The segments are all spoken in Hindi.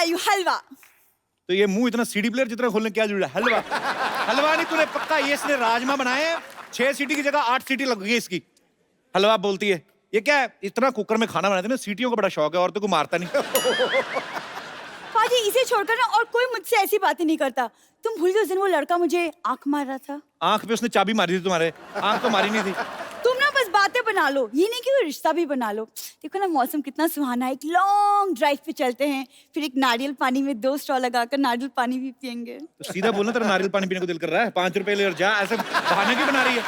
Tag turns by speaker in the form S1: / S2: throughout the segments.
S1: लाई हूँ हलवा।
S2: तो ये मुंह इतना सीडी प्लेयर जितना खोलने क्या जरूरी है? हलवा हलवा नहीं तूने पक्का, ये इसने राजमा बनाए हैं 6 सीटी की जगह 8 सीटी लग गई इसकी। हलवा बोलती है, ये क्या है? इतना कुकर में खाना बनाते ना, सीटियों का बड़ा शौक है और तो कोई मारता नहीं।
S1: पाजी इसे छोड़कर ना और कोई मुझसे ऐसी बातें नहीं करता। तुम भूल गए उस दिन वो लड़का मुझे आंख मार रहा था।
S2: आंख पे उसने चाबी मारी थी तुम्हारे, आंख तो मारी नहीं थी।
S1: तुम ना बस बातें बना लो, ये नहीं कि वो रिश्ता भी बना लो। देखो ना मौसम कितना सुहाना है, एक लॉन्ग ड्राइव पे चलते हैं, फिर एक नारियल पानी में 2 स्ट्रॉ लगाकर नारियल पानी भी पियेंगे।
S2: तो सीधा बोलना, तेरा नारियल पानी पीने को दिल कर रहा है? 5 रुपए ले और जा, ऐसे बहाने क्यों बना रही है?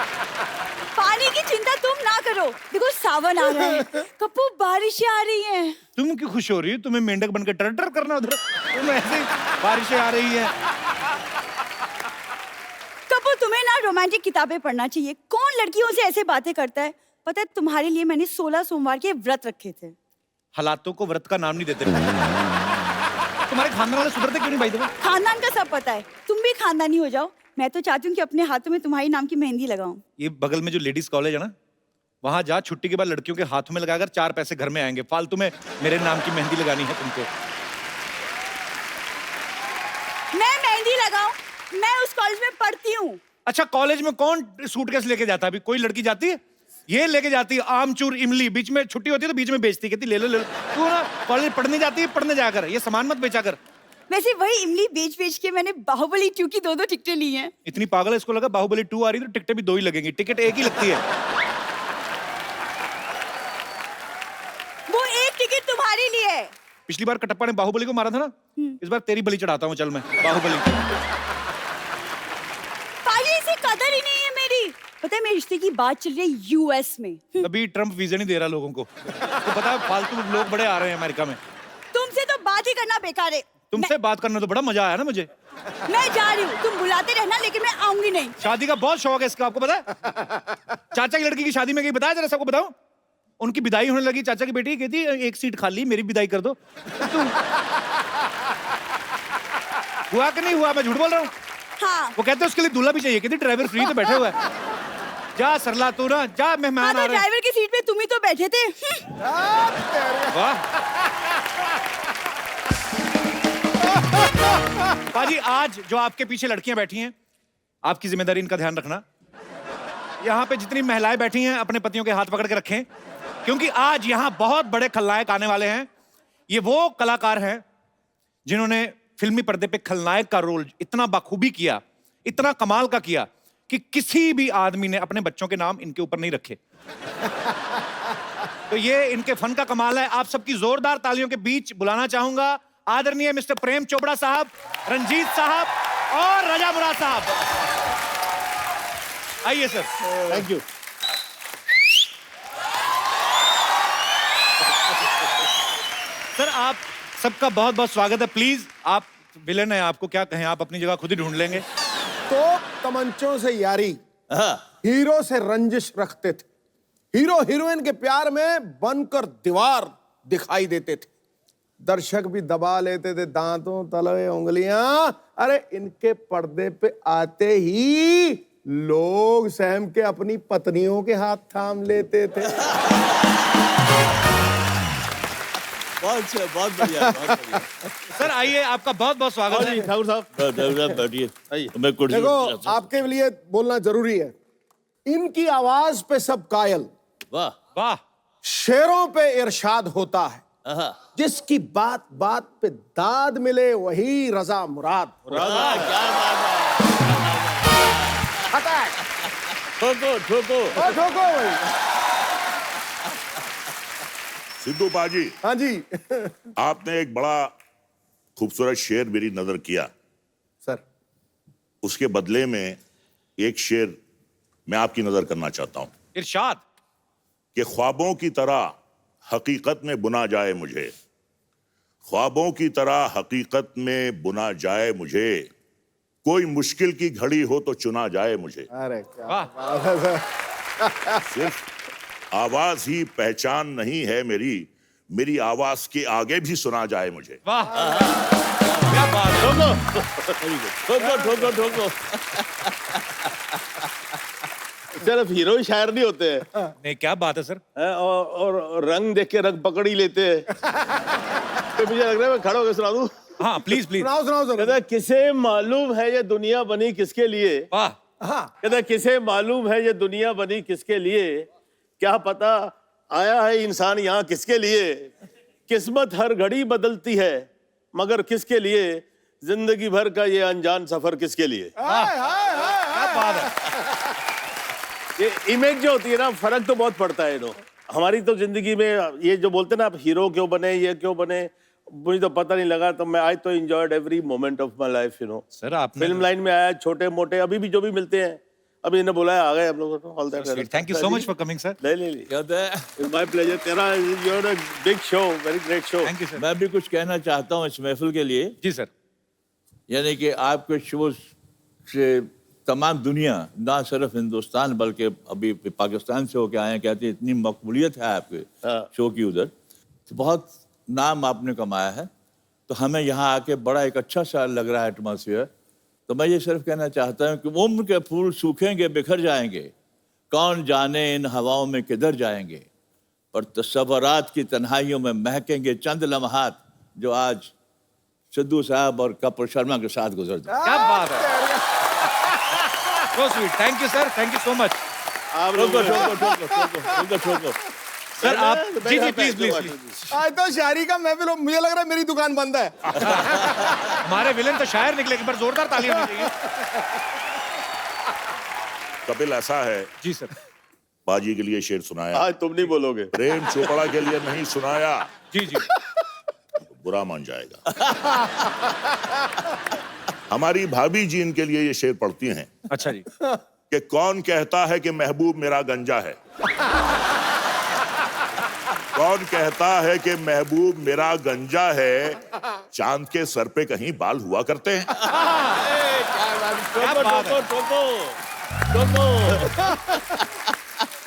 S1: पानी की चिंता तुम ना करो, देखो सावन आ रहा है, कप्पू बारिशें आ रही हैं।
S2: तुम क्यों खुश हो रही है? तुम्हें मेंढक बनकर टर टर करना उधर, तुम ऐसे बारिशें आ रही है।
S1: कप्पू तुम्हें ना रोमांटिक किताबें पढ़ना चाहिए। कौन लड़कियों से ऐसे बातें करता है? पता है तुम्हारे लिए मैंने 16 सोमवार के व्रत रखे थे।
S2: हालातों को व्रत का नाम नहीं देते। तुम्हारे खानदान वाले सुधरते क्यों नहीं भाई? तुम्हें
S1: खानदान का सब पता है, तुम भी खानदानी हो जाओ। मैं तो चाहती हूँ कि अपने हाथों में तुम्हारी नाम की मेहंदी लगाऊं।
S2: ये बगल में जो लेडीज कॉलेज है ना, वहां जा, छुट्टी के बाद लड़कियों के हाथों में लगाकर 4 पैसे घर में आएंगे। फालतू में मेरे नाम की मेहंदी लगानी है तुमको।
S1: मैं मेहंदी लगाऊं? मैं उस कॉलेज में पढ़ती हूँ।
S2: अच्छा, कॉलेज में कौन सूटकेस लेके जाता है? अभी कोई लड़की जाती है? ये लेके जाती है आमचूर इमली, बीच में छुट्टी होती है तो बीच में बेचती, कहती ले लो ले लो। तू ना कॉलेज पढ़ने जाती है, पढ़ने जाकर ये सामान मत बेचा कर।
S1: वैसे वही इमली बेच बेच के मैंने बाहुबली 2 की 2-2 टिकटें ली हैं।
S2: इतनी पागल है, इसको लगा बाहुबली 2 आ रही तो टिकटें भी 2 ही लगेंगी। टिकट एक ही लगती है।
S1: वो एक टिकट तुम्हारे लिए है।
S2: पिछली बार कटप्पा ने बाहुबली को मारा था ना, इस बार तेरी बलि चढ़ाता हूँ। चल मैं बाहुबली।
S1: पाजी इसे कदर ही नहीं है मेरी। पता है मेरे रिश्ते की बात चल रही है यूएस में।
S2: अभी ट्रम्प वीजा नहीं दे रहा लोगों को, तो पता है फालतू लोग बड़े आ रहे हैं अमेरिका में।
S1: तुमसे तो बात ही करना बेकार है।
S2: तुमसे बात करना तो बड़ा मजा आया ना मुझे।
S1: मैं जा रही हूँ, तुम बुलाते रहना, लेकिन मैं आऊंगी नहीं।
S2: शादी का बहुत शौक है इसका, आपको पता है? चाचा की लड़की की शादी में गई, बताया जरा सबको बताऊं? उनकी विदाई होने लगी, चाचा की बेटी कहती एक सीट खाली, मेरी विदाई कर दो। हुआ कि नहीं हुआ? मैं झूठ बोल रहा हूँ?
S1: हाँ।
S2: वो कहते हैं उसके लिए दूल्हा भी चाहिए, कहती ड्राइवर फ्री तो बैठे हुआ है। जा सरला तू ना जा, मेहमान आ रहे हैं।
S1: ड्राइवर की सीट पे तुम ही तो बैठे थे।
S2: वाह पाजी, आज जो आपके पीछे लड़कियां बैठी हैं, आपकी जिम्मेदारी इनका ध्यान रखना। यहाँ पे जितनी महिलाएं बैठी हैं अपने पतियों के हाथ पकड़ के रखें, क्योंकि आज यहाँ बहुत बड़े खलनायक आने वाले हैं। ये वो कलाकार हैं जिन्होंने फिल्मी पर्दे पे खलनायक का रोल इतना बखूबी किया, इतना कमाल का किया कि किसी भी आदमी ने अपने बच्चों के नाम इनके ऊपर नहीं रखे। तो ये इनके फन का कमाल है। आप सबकी जोरदार तालियों के बीच बुलाना चाहूंगा आदरणीय मिस्टर प्रेम चोपड़ा साहब, रंजीत साहब और रजा मुराद साहब। आइए सर।
S3: Thank you.
S2: सर आप सबका बहुत बहुत स्वागत है। प्लीज, आप विलेन है, आपको क्या कहें, आप अपनी जगह खुद ही ढूंढ लेंगे।
S3: तो तमंचों से यारी, हीरो से रंजिश रखते थे, हीरो हीरोइन के प्यार में बनकर दीवार दिखाई देते थे, दर्शक भी दबा लेते थे दांतों तले उंगलियां। अरे इनके पर्दे पे आते ही लोग सहम के अपनी पत्नियों के हाथ थाम लेते थे।
S4: बहुत अच्छा, बहुत बढ़िया, बहुत बढ़िया।
S2: सर आइए, आपका बहुत बहुत स्वागत है।
S3: ठाकुर साहब
S4: बैठिए। मैं कुर्सी
S3: देखो, आपके लिए बोलना जरूरी है। इनकी आवाज पे सब कायल,
S4: वाह
S2: वाह।
S3: शेरों पे इरशाद होता है,
S4: आहा,
S3: जिसकी बात बात पे दाद मिले वही रजा मुराद।
S4: वाह, क्या बात है।
S3: अटैक
S4: ठोको ठोको।
S3: ठोको भाई।
S5: सिद्धू बाजी,
S3: हाँ जी।
S5: आपने एक बड़ा खूबसूरत शेर मेरी नजर किया,
S3: सर
S5: उसके बदले में एक शेर मैं आपकी नजर करना चाहता हूं
S2: इरशाद।
S5: कि ख्वाबों की तरह हकीकत में बुना जाए मुझे, ख्वाबों की तरह हकीकत में बुना जाए मुझे, कोई मुश्किल की घड़ी हो तो चुना जाए मुझे।
S3: अरे क्या
S2: वाह।
S3: बात है सर।
S5: सिर्फ आवाज ही पहचान नहीं है मेरी, मेरी आवाज के आगे भी सुना जाए मुझे।
S2: वाह क्या बात है।
S4: ठोको ठोको ठोको।
S6: सिर्फ हीरो ही शायर नहीं होते हैं,
S2: नहीं क्या बात है सर।
S6: और रंग देख के रंग पकड़ ही लेते हैं। तो मुझे लग रहा है मैं खड़ा होकर सुना दूं।
S2: हाँ प्लीज प्लीज।
S3: सुनाओ सुनाओ सुनाओ।
S6: कहता है, किसे मालूम है ये दुनिया बनी किसके लिए?
S2: वाह।
S3: हाँ
S6: कहता है, किसे मालूम है ये दुनिया बनी किसके लिए? क्या पता आया है इंसान यहाँ किसके लिए? किस्मत हर घड़ी बदलती है, मगर किसके लिए? जिंदगी भर का ये अनजान सफर किसके लिए?
S2: क्या बात है।
S6: ये इमेज जो होती है ना, फर्क तो बहुत पड़ता है। हमारी तो जिंदगी में ये जो बोलते हैं ना, आप हीरो क्यों बने, ये क्यों बने, मुझे तो पता नहीं लगा। तो मैं आज तो enjoyed every moment of my life.
S2: Sir आपने
S6: फिल्म लाइन में आया, छोटे मोटे अभी भी जो भी मिलते हैं, अभी इन्हें बुलाया, आ गए हम लोगों को। All that,
S2: thank you so much for coming sir.
S6: ले
S4: कहते हैं
S6: इट्स माय प्लेजर। तेरा you are a big show, very great show.
S2: Thank you sir.
S4: मैं भी कुछ कहना चाहता हूँ इस महफिल के लिए।
S2: जी सर।
S4: यानी कि आपके शो से तमाम दुनिया, ना सिर्फ हिंदुस्तान बल्कि अभी पाकिस्तान से होके आए हैं, कहते हैं इतनी मकबूलियत है आपके शो की उधर, तो बहुत नाम आपने कमाया है। तो हमें यहाँ आके बड़ा एक अच्छा सा लग रहा है एटमॉस्फेयर। तो मैं ये सिर्फ कहना चाहता हूँ कि उम्र के फूल सूखेंगे बिखर जाएंगे, कौन जाने इन हवाओं में किधर जाएंगे, पर तस्वरात की तन्हाइयों में महकेंगे चंद लम्हात जो आज सिद्धू साहब और कपूर शर्मा के साथ गुजर जाए।
S2: क्या बात है। So sweet. Thank you sir, thank you so much.
S6: आप
S4: ठोको
S6: लोग
S4: ठोको ठोको।
S2: सर आप जी जी प्लीज प्लीज प्लीज।
S3: आज तो शायरी का महफिल हो, मुझे लग रहा है मेरी दुकान बंद है।
S2: हमारे विलेन तो शायर निकले, एक बार जोरदार तालियां होनी चाहिए।
S5: कपिल ऐसा है,
S2: जी सर।
S5: बाजी के लिए शेर सुनाया,
S6: आज तुम नहीं बोलोगे।
S5: प्रेम चोपड़ा के लिए नहीं सुनाया,
S2: जी जी।
S5: तो बुरा मान जाएगा। हमारी भाभी जी इनके लिए ये शेर पढ़ती हैं
S2: अच्छा जी।
S5: कि कौन कहता है कि महबूब मेरा गंजा है, कौन कहता है कि महबूब मेरा गंजा है, चांद के सर पे कहीं बाल हुआ करते हैं।
S2: क्या बात है।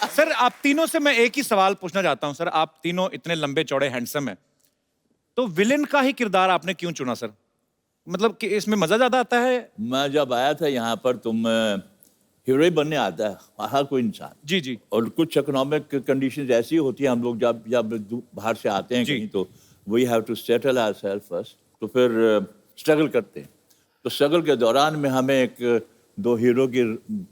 S2: सर आप तीनों से मैं एक ही सवाल पूछना चाहता हूं। सर आप तीनों इतने लंबे चौड़े हैंडसम हैं, तो विलेन का ही किरदार आपने क्यों चुना सर? मतलब कि इसमें मजा ज्यादा आता है?
S4: मैं जब आया था यहाँ पर, तुम हीरो ही बनने आता है हर कोई इंसान।
S2: जी जी।
S4: और कुछ इकोनॉमिक कंडीशंस ऐसी होती हैं, हम लोग जब जब बाहर से आते हैं
S2: जी।
S4: कहीं, तो we have to settle ourselves first, तो फिर स्ट्रगल करते हैं। तो स्ट्रगल के दौरान में हमें एक दो हीरो की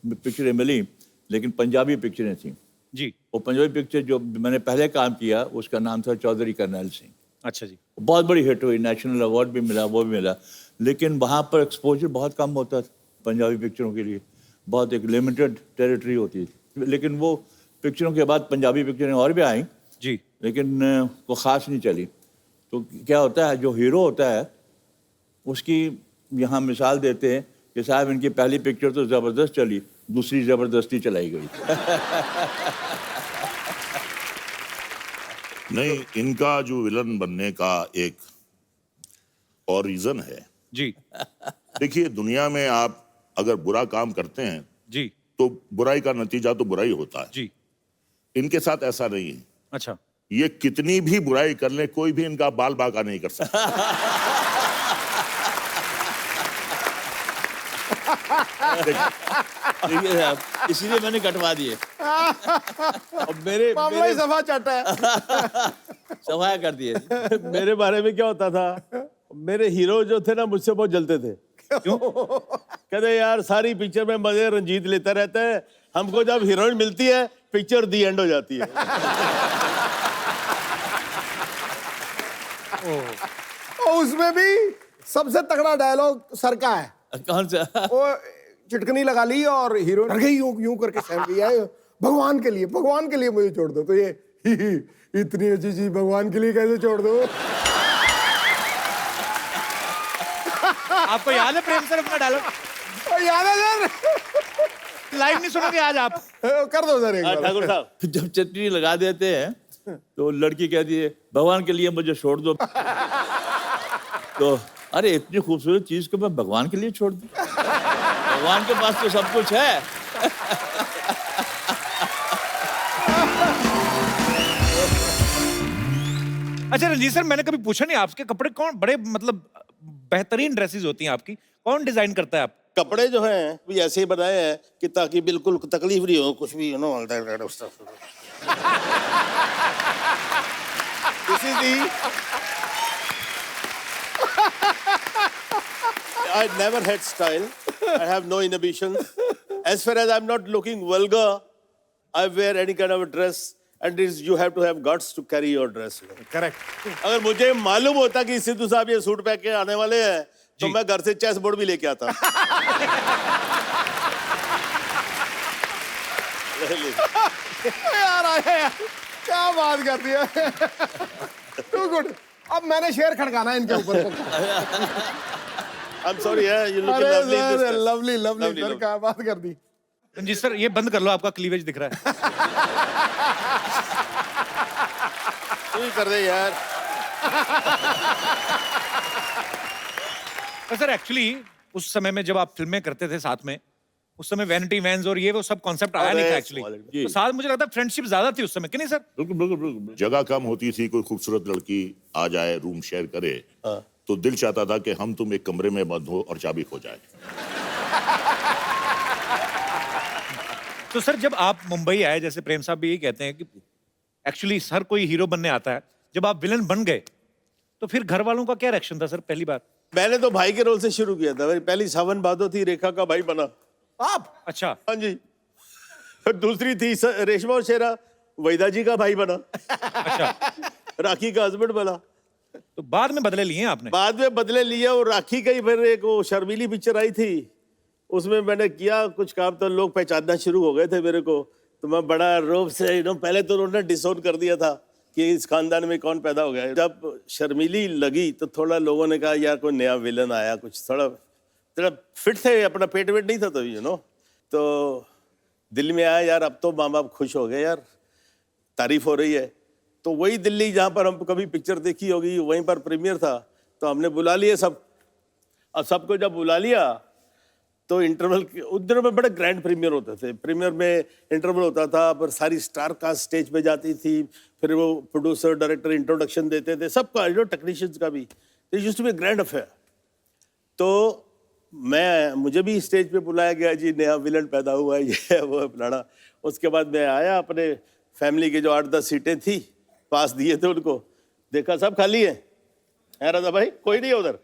S4: पिक्चरें मिली, लेकिन पंजाबी पिक्चरें थी।
S2: जी।
S4: वो पंजाबी पिक्चर जो मैंने पहले काम किया उसका नाम था चौधरी करनैल सिंह।
S2: अच्छा जी।
S4: बहुत बड़ी हिट हुई, नेशनल अवार्ड भी मिला, वो भी मिला। लेकिन वहाँ पर एक्सपोजर बहुत कम होता था पंजाबी पिक्चरों के लिए, बहुत एक लिमिटेड टेरिटरी होती थी। लेकिन वो पिक्चरों के बाद पंजाबी पिक्चरें और भी आई
S2: जी।
S4: लेकिन वो ख़ास नहीं चली। तो क्या होता है, जो हीरो होता है उसकी यहाँ मिसाल देते हैं कि साहब इनकी पहली पिक्चर तो ज़बरदस्त चली, दूसरी ज़बरदस्ती चलाई गई।
S5: नहीं, इनका जो विलन बनने का एक और रीजन है।
S2: जी
S5: देखिए, दुनिया में आप अगर बुरा काम करते हैं
S2: जी।
S5: तो बुराई का नतीजा तो बुराई होता है।
S2: जी।
S5: इनके साथ ऐसा नहीं है।
S2: अच्छा।
S5: ये कितनी भी बुराई कर ले, कोई भी इनका बाल बांका नहीं कर सकता।
S4: देखिए साहब, इसीलिए मैंने कटवा दिए।
S6: अब मेरे
S3: मामला ही सफा चाटा है।
S4: सफाया कर दिए।
S6: मेरे बारे में क्या होता था, मेरे हीरो जो थे ना मुझसे बहुत जलते थे।
S2: क्यों?
S6: कहते यार सारी पिक्चर में मजे रंजीत लेता रहता है, हमको जब हीरोइन मिलती है पिक्चर दी एंड हो जाती है।
S3: और उसमें भी सबसे तगड़ा डायलॉग सर का है।
S4: कौन सा?
S3: वो चिटकनी लगा ली और हीरो डर गई, यूं यूं करके सहम गई है, भगवान के लिए मुझे छोड़ दो। तो ये इतनी अच्छी चीज भगवान के लिए कैसे छोड़ दो?
S2: आपको याद है प्रेम सर अपना डायलॉग?
S3: याद है सर?
S2: लाइव नहीं सुनोगे आज आप?
S3: कर दो सर एक बार।
S6: ठाकुर साहब,
S4: जब चटनी लगा देते हैं तो लड़की कहती है भगवान के लिए मुझे छोड़ दो। तो अरे इतनी खूबसूरत चीज को मैं भगवान के लिए छोड़ दूं? भगवान के पास तो सब कुछ है।
S2: अच्छा रंजीत सर, मैंने कभी पूछा नहीं आपके कपड़े कौन बड़े मतलब बेहतरीन ड्रेसेस होती हैं आपकी, कौन डिजाइन करता है आप?
S6: कपड़े जो हैं भी ऐसे ही बनाए हैं कि ताकि बिल्कुल तकलीफ नहीं हो, कुछ भी you know I never had style. I have no inhibitions. As far as I'm not looking vulgar, I wear any kind of a dress, and you have to have guts to carry your dress.
S2: Correct.
S6: अगर मुझे मालूम होता कि सिद्धू साहब ये सूट पहन के आने वाले हैं, तो मैं घर से चेस बोर्ड भी लेके आता।
S3: यार आया यार, क्या बात कर दी है। Too good. अब मैंने शेर खड़काना है इनके ऊपर।
S6: I'm sorry, yeah, you look
S3: अरे
S6: lovely in this
S3: sir,
S6: dress.
S3: Lovely lovely
S6: Lovely,
S3: sir,
S6: lovely.
S3: क्या बात कर दी।
S2: रंजीत सर ये बंद कर लो, आपका क्लीवेज दिख रहा है।
S6: तू ही कर दे यार।
S2: तो सर एक्चुअली उस समय में जब आप फिल्में करते थे साथ में, उस समय वैनिटी वैन्स और ये वो सब कॉन्सेप्ट आया नहीं था एक्चुअली। तो साथ मुझे लगता है फ्रेंडशिप ज्यादा थी उस समय, कि नहीं सर?
S4: बिल्कुल बिल्कुल बिल्कुल।
S5: जगह कम होती थी, कोई खूबसूरत लड़की आ जाए, रूम शेयर करे, तो दिल चाहता था कि हम तुम एक कमरे में बंद हो और चाबी खो जाए।
S2: तो सर जब आप मुंबई आए, जैसे प्रेम साहब भी यही कहते हैं कि एक्चुअली हर कोई हीरो बनने आता है, जब आप विलन बन गए तो फिर घर वालों का क्या रिएक्शन था सर पहली बार?
S6: मैंने तो भाई के रोल से शुरू किया था। मेरी पहली सावन भादो थी, रेखा का भाई बना।
S3: आप
S2: अच्छा।
S6: हाँ जी। फिर दूसरी थी रेशमा और शेरा, वैदा जी का भाई बना।
S2: अच्छा,
S6: राखी का हस्बैंड बना।
S2: तो बाद में बदले लिए आपने?
S6: बाद में बदले लिया, और राखी का ही फिर एक वो शर्मीली पिक्चर आई थी, उसमें मैंने किया कुछ काम, तो लोग पहचानना शुरू हो गए थे मेरे को। तो मैं बड़ा रोब से पहले तो उन्होंने डिसोन कर दिया था कि इस खानदान में कौन पैदा हो गया है। जब शर्मीली लगी तो थोड़ा लोगों ने कहा यार कोई नया विलन आया, कुछ थोड़ा फिट थे, अपना पेट वेट नहीं था तभी तो दिल में आया यार अब तो माँ बाप खुश हो गए यार, तारीफ हो रही है। तो वही दिल्ली जहाँ पर हम कभी पिक्चर देखी होगी वहीं पर प्रीमियर था, तो हमने बुला लिए सब। अब सबको जब बुला लिया तो इंटरवल उस दिनों में बड़े ग्रैंड प्रीमियर होते थे। प्रीमियर में इंटरवल होता था, पर सारी स्टार कास्ट स्टेज पे जाती थी, फिर वो प्रोड्यूसर डायरेक्टर इंट्रोडक्शन देते थे, सबका टेक्नीशियंस का भी। It used to be grand affair. तो मुझे भी स्टेज पे बुलाया गया, जी नया विलन पैदा हुआ है, ये वो फलाना। उसके बाद मैं आया, अपने फैमिली के जो 8-10 सीटें थी पास दिए थे उनको, देखा सब खाली है राजा भाई, कोई नहीं है उधर।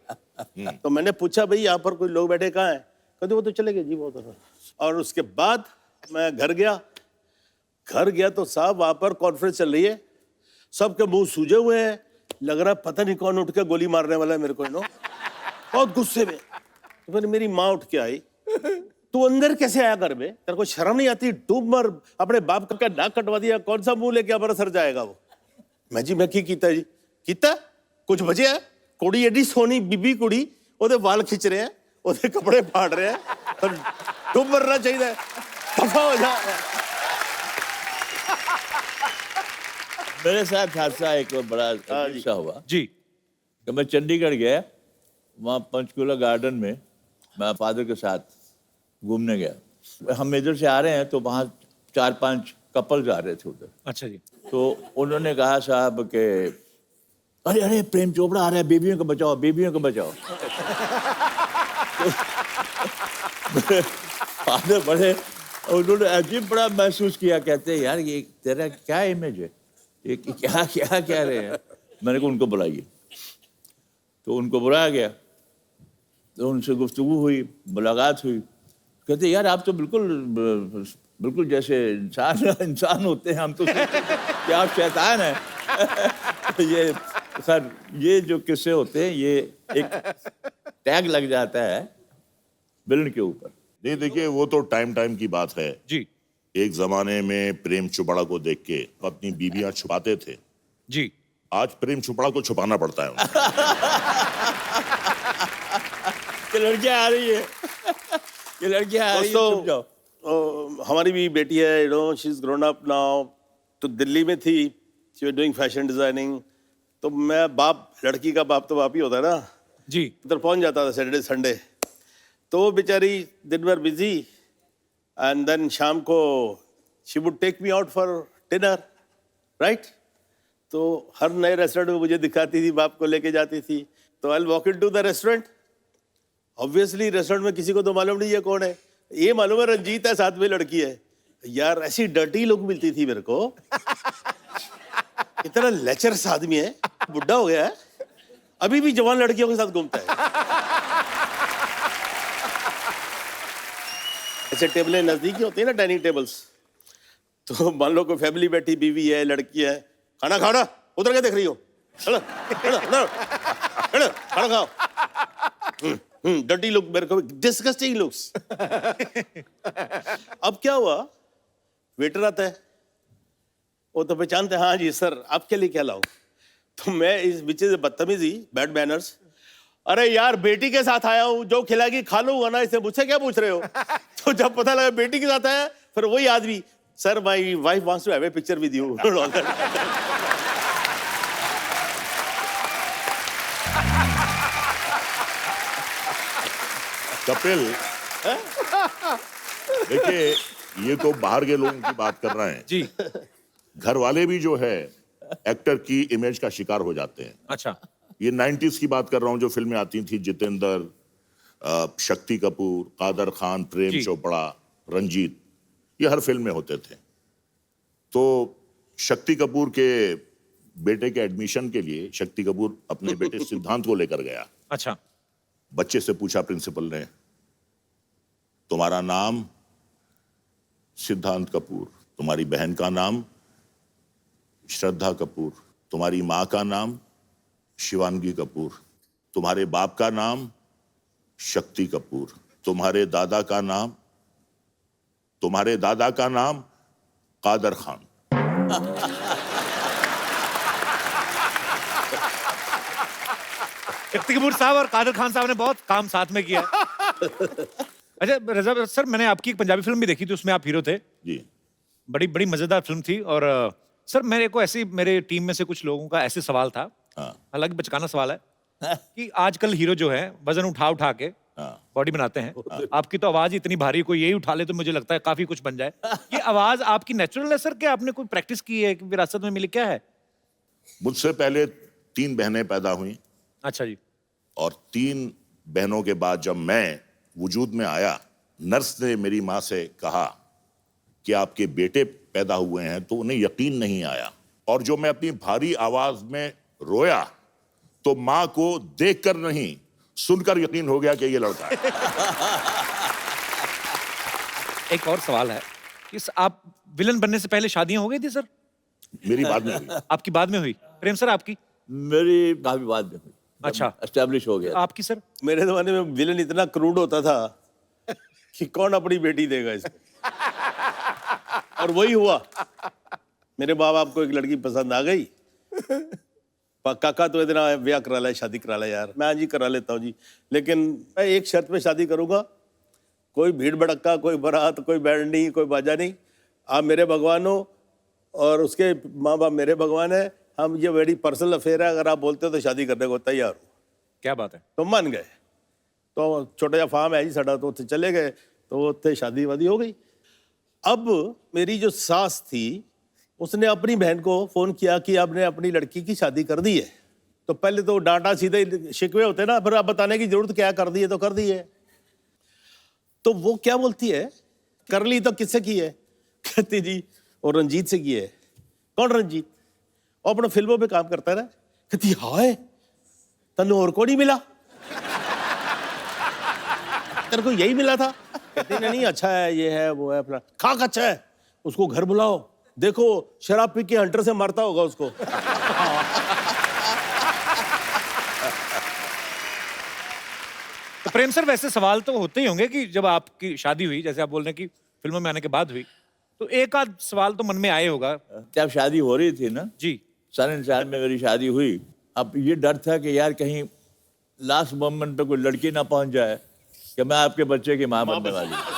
S6: तो मैंने पूछा भाई यहाँ पर कोई लोग बैठे कहाँ हैं? कहते वो तो चले गए जी वो उधर। और उसके बाद मैं घर गया तो साहब वहाँ पर कॉन्फ्रेंस चल रही है, सबके मुंह सूजे हुए हैं, लग रहा है पता नहीं कौन उठ के गोली मारने वाला है मेरे को बहुत गुस्से में। तो फिर मेरी माँ उठ के आई, तू अंदर कैसे आया घर में, तेरे को शर्म नहीं आती? डूब मर, अपने बाप का नाक कटवा दिया, कौन सा मुंह लेके हमारा सर जाएगा वो? मैं की कीता जी? कीता कुछ बचे है? कुड़ी एडी सोनी बीबी कुड़ी, ओदे वाल खिंच रहे हैं, ओदे कपड़े फाड़ रहे हैं, और डूब मरना चाहिए, दफा हो जा।
S4: मेरे साथ हादसा एक बड़ा अच्छा हुआ
S2: जी।
S4: कि मैं चंडीगढ़ गया, वहाँ पंचकूला गार्डन में मैं फादर के साथ घूमने गया। हम इधर से आ रहे हैं तो वहाँ 4-5 कपल्स आ रहे थे उधर।
S2: अच्छा जी।
S4: तो उन्होंने कहा साहब के अरे अरे प्रेम चोपड़ा आ रहा है, बेबियों को बचाओ, बेबियों को बचाओ। तो फादर बड़े, उन्होंने अजीब बड़ा महसूस किया, कहते हैं यार ये तेरा क्या इमेज है, ये क्या क्या कह रहे हैं। मैंने कहा उनको बुलाइए, तो उनको बुलाया गया, तो उनसे गुफ्तगू हुई, मुलाकात हुई। कहते यार आप तो बिल्कुल जैसे इंसान होते हैं, हम तो क्या आप शैतान हैं। ये सर ये जो किस्से होते हैं ये एक टैग लग जाता है विलन के ऊपर।
S5: नहीं देखिए, वो तो टाइम की बात है
S2: जी।
S5: एक जमाने में प्रेम चोपड़ा को देख के अपनी बीबियां छुपाते थे
S2: जी।
S5: आज प्रेम चोपड़ा को छुपाना पड़ता है उनको।
S6: ये लड़कियां आ रही है,
S4: ये लड़कियां आ रही हैं, छुप जाओ।
S6: हमारी भी बेटी है, she is grown up now. तो दिल्ली में थी, she was doing fashion designing. तो मैं बाप, लड़की का बाप तो बाप ही होता है ना
S2: जी।
S6: उधर पहुंच जाता था सैटरडे संडे। तो वो बेचारी दिन भर बिजी, एंड देन शाम को she would take me out for dinner, right. तो हर नए रेस्टोरेंट में मुझे दिखाती थी, बाप को लेके जाती थी। तो I walk into the restaurant, obviously restaurant में किसी को तो मालूम नहीं है कौन है, ये मालूम है रंजीत है, साथ में लड़की है। यार ऐसी डर्टी लोग मिलती थी मेरे को, इतना लेचरस आदमी है, बुढ़ा हो गया है, अभी भी जवान लड़कियों के साथ घूमता है। ऐसे टेबलें नजदीकी होती है ना, डाइनिंग टेबल्स। तो मान लो कोई फैमिली बैठी, बीवी है, लड़की है, खाना खाओ ना, उधर क्या देख रही हो, चलो चलो चलो चलो खाना खाओ। डर्टी लुक, मेरे को डिस्गस्टिंग लुक्स। अब क्या हुआ, वेटर आता है, वो तो पहचानते हैं, हाँ जी सर आपके लिए क्या लाऊं। तो मैं इस बीच से बदतमीजी, बैड मैनर्स, अरे यार बेटी के साथ आया हूं, जो खिलाएगी खा लूंगा ना, इसे मुझसे क्या पूछ रहे हो। तो जब पता लगा बेटी के साथ आया, फिर वही आदमी, sir my wife wants to have a picture with you.
S5: Kapil, देखिए ये तो बाहर के लोगों की बात कर रहे हैं
S2: जी।
S5: घर वाले भी जो है एक्टर की इमेज का शिकार हो जाते हैं।
S2: अच्छा।
S5: ये 90s की बात कर रहा हूं, जो फिल्में आती थी, जितेंद्र, शक्ति कपूर, कादर खान, प्रेम
S2: जी।
S5: चोपड़ा, रंजीत, ये हर फिल्म में होते थे। तो शक्ति कपूर के बेटे के एडमिशन के लिए शक्ति कपूर अपने बेटे सिद्धांत को लेकर गया।
S2: अच्छा।
S5: बच्चे से पूछा प्रिंसिपल ने, तुम्हारा नाम? सिद्धांत कपूर। तुम्हारी बहन का नाम? श्रद्धा कपूर। तुम्हारी माँ का नाम? शिवांगी कपूर। तुम्हारे बाप का नाम? शक्ति कपूर। तुम्हारे दादा का नाम? तुम्हारे दादा का नाम? कादर खान।
S2: शक्ति कपूर साहब और कादर खान साहब ने बहुत काम साथ में किया। अच्छा रजा सर, मैंने आपकी एक पंजाबी फिल्म भी देखी थी, उसमें आप हीरो थे।
S5: जी।
S2: बड़ी बड़ी मजेदार फिल्म थी। और सर मेरे को ऐसी, मेरे टीम में से कुछ लोगों का ऐसे सवाल था,
S5: हाँ।
S2: हालांकि बचकाना सवाल है, कि आजकल हीरो जो है वजन उठा उठा के
S5: हाँ।
S2: बॉडी बनाते हैं। आपकी तो आवाज इतनी भारी, कोई यही उठा ले तो मुझे लगता है काफी कुछ बन जाए। ये आवाज आपकी नेचुरल है सर, क्या आपने कोई प्रैक्टिस की है, कि विरासत में मिली, क्या है?
S5: मुझसे पहले 3 बहनें पैदा हुई,
S2: अच्छा जी।
S5: और 3 बहनों के बाद जब मैं वजूद में आया, नर्स ने मेरी माँ से कहा कि आपके बेटे पैदा हुए हैं, तो उन्हें यकीन नहीं आया। और जो मैं अपनी भारी आवाज में रोया, तो माँ को देखकर नहीं, सुनकर यकीन हो गया कि ये लड़का है।
S2: एक और सवाल है, इस आप विलन बनने से पहले शादियां हो गई थी सर?
S5: मेरी बाद में हुई।
S2: आपकी बाद में हुई। प्रेम सर आपकी?
S4: मेरी काफी बाद में हुई।
S2: अच्छा।
S4: एस्टेब्लिश हो गया।
S2: आपकी सर?
S6: मेरे जमाने में विलन इतना क्रूड होता था कि कौन अपनी बेटी देगा इसको। और वही हुआ, मेरे माँ बाप को एक लड़की पसंद आ गई, काका तो इतना ब्याह करा ले, शादी करा ले यार। मैं हाँ जी करा लेता हूँ जी, लेकिन मैं एक शर्त पे शादी करूंगा, कोई भीड़ भड़क्का, कोई बारात, कोई बैंड नहीं, कोई बाजा नहीं। आप मेरे भगवान हो और उसके माँ बाप मेरे भगवान है। हम, ये बड़ी पर्सनल अफेयर है, अगर आप बोलते हो तो शादी करने को तैयार हो।
S2: क्या बात है।
S6: तो मान गए। तो छोटा जा फार्म है जी साडा, तो उत्थे चले गए, तो उत्थे शादी वादी हो गई। अब मेरी जो सास थी, उसने अपनी बहन को फोन किया कि आपने अपनी लड़की की शादी कर दी है। तो पहले तो डांटा, सीधे शिकवे होते ना, फिर आप बताने की जरूरत क्या, कर दी है तो कर दी है। तो वो क्या बोलती है, कर ली तो किससे की है? कहती जी और रंजीत से की है। कौन रंजीत? वो अपने फिल्मों पे काम करता है ना। कहती हाय, तन्नू और को नहीं मिला? तेरे को यही मिला था? कहती नहीं अच्छा है, ये है वो है, अपना खाक अच्छा है, उसको घर बुलाओ, देखो शराब पी के हंटर से मारता होगा उसको।
S2: तो प्रेम सर वैसे सवाल तो होते ही होंगे कि जब आपकी शादी हुई, जैसे आप बोल रहे हैं कि फिल्मों में आने के बाद हुई, तो एक आध सवाल तो मन में आए होगा।
S4: जब शादी हो रही थी ना
S2: जी।
S4: 4 में मेरी शादी हुई। अब ये डर था कि यार कहीं लास्ट मोमेंट पे कोई लड़की ना पहुंच जाए कि मैं आपके बच्चे की माँ बनने वाली हूं।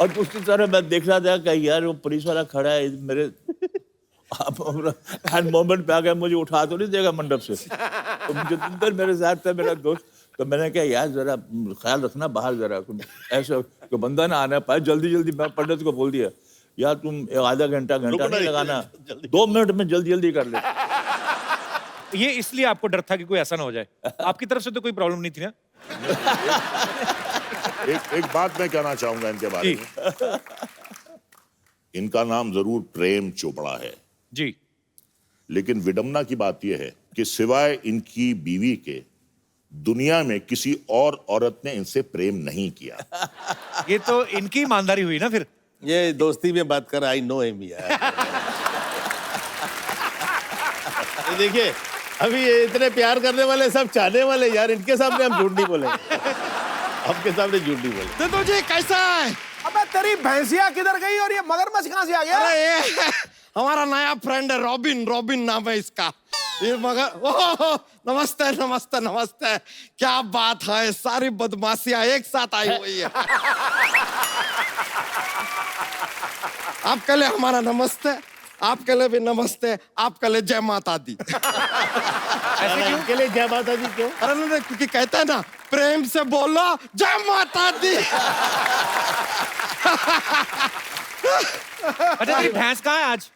S4: और उसकी तरह मैं देख रहा था कि यार वो पुलिस वाला खड़ा है मेरे हर मोमेंट पे आ गया, मुझे उठा तो नहीं देगा मंडप से। तो जितेंद्र मेरे साथ था, मेरा दोस्त, तो मैंने कहा यार जरा ख्याल रखना बाहर, जरा ऐसा कोई बंदा ना आना पाए। जल्दी जल्दी मैं पंडित को बोल दिया, यार तुम आधा घंटा नहीं लगाना, 2 मिनट में जल्दी जल्दी कर ले।
S2: ये इसलिए आपको डर था कि कोई ऐसा ना हो जाए? आपकी तरफ से तो कोई प्रॉब्लम नहीं थी ना?
S5: एक बात मैं कहना चाहूंगा इनके बारे में। इनका नाम जरूर प्रेम चोपड़ा है
S2: जी,
S5: लेकिन विडम्बना की बात यह है कि सिवाय इनकी बीवी के दुनिया में किसी और औरत ने इनसे प्रेम नहीं किया।
S2: ये तो इनकी ईमानदारी हुई ना फिर।
S6: ये दोस्ती में बात कर, आई नो हिम यार। ये देखिए, अभी ये इतने प्यार करने वाले सब चाहने वाले यार, इनके सामने हम झूठ नहीं बोलेंगे। आपके सामने झूठ नहीं बोलेंगे।
S3: तो तुझे कैसा है? अबे तेरी भैंसिया किधर गई और ये मगरमच्छ कहाँ से आ गया?
S7: अरे ये हमारा नया फ्रेंड है, रॉबिन। रॉबिन नाम है इसका। ये मगर ओह, नमस्ते नमस्ते नमस्ते। क्या बात है, सारी बदमाशियां एक साथ आई हुई है। आपके लिए हमारा नमस्ते, आपके लिए भी नमस्ते, आपके लिए जय माता दी।
S6: इनके लिए जय माता दी क्यों?
S7: अरे नहीं, क्योंकि कहते हैं ना, प्रेम से बोलो जय माता दी।
S2: अच्छा तेरी भैंस कहाँ है आज?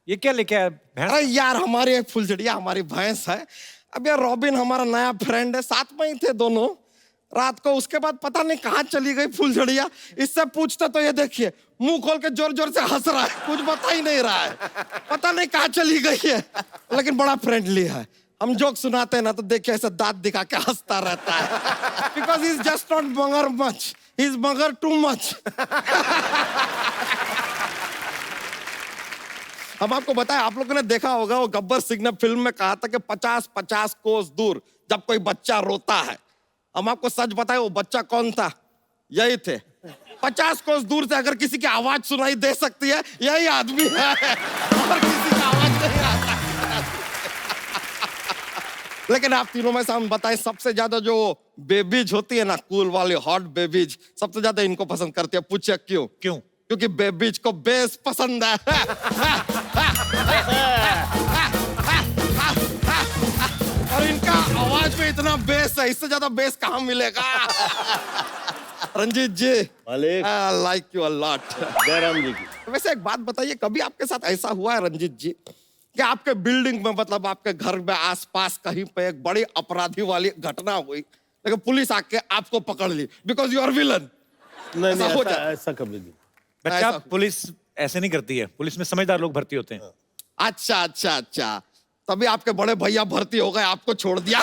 S2: ये क्या लेके आया भैंस?
S7: अरे यार, हमारी एक फुलझड़िया हमारी भैंस है। अब यार रॉबिन हमारा नया फ्रेंड है, साथ में ही थे दोनों। रात को उसके बाद पता नहीं कहाँ चली गई फुलझड़िया। इससे पूछते तो ये देखिए मुंह खोल के जोर जोर से हंस रहा है, कुछ बता ही नहीं रहा है, पता नहीं कहाँ चली गई है। लेकिन बड़ा फ्रेंडली है। हम जोक सुनाते हैं ना तो देखिए ऐसे दांत दिखा के हंसता रहता है। Because he is just not मगर मच, ही इज मगर टू मच। हम आपको बताएं, आप लोगों ने देखा होगा वो गब्बर सिंह ने फिल्म में कहा था कि 50-50 कोस दूर जब कोई बच्चा रोता है। हम आपको सच बताएं, वो बच्चा कौन था? यही थे। 50 कोस दूर से अगर किसी की आवाज सुनाई दे सकती है, यही आदमी है। और किसी की आवाज नहीं आ सकती। लेकिन आप तीनों में से हम बताएं, सबसे ज्यादा जो बेबीज होती है ना, कूल वाली हॉट बेबीज, सबसे ज्यादा इनको पसंद करती है। पूछे क्यों?
S2: क्यों?
S7: क्योंकि बेबीज को बेस पसंद है। और इनका आवाज में इतना बेस है, इससे ज्यादा बेस कहाँ मिलेगा? रंजीत जी,
S6: मालिक,
S7: I like you a lot.
S6: Jairam ji की।
S7: वैसे एक बात बताइए, कभी आपके साथ ऐसा हुआ है रंजीत जी कि आपके बिल्डिंग में, मतलब आपके घर में आसपास कहीं पे एक बड़ी अपराधी वाली घटना हुई, लेकिन पुलिस आके आपको पकड़ ली बिकॉज यू आर विलन?
S6: नहीं
S7: ऐसा हो
S6: नहीं,
S7: जाता?
S6: ऐसा कभी नहीं।
S2: बच्चा,
S7: ऐसा-
S2: पुलिस ऐसे नहीं करती है। पुलिस में समझदार लोग भर्ती होते हैं।
S7: अच्छा अच्छा अच्छा, तभी आपके बड़े भैया भर्ती हो गए, आपको छोड़ दिया।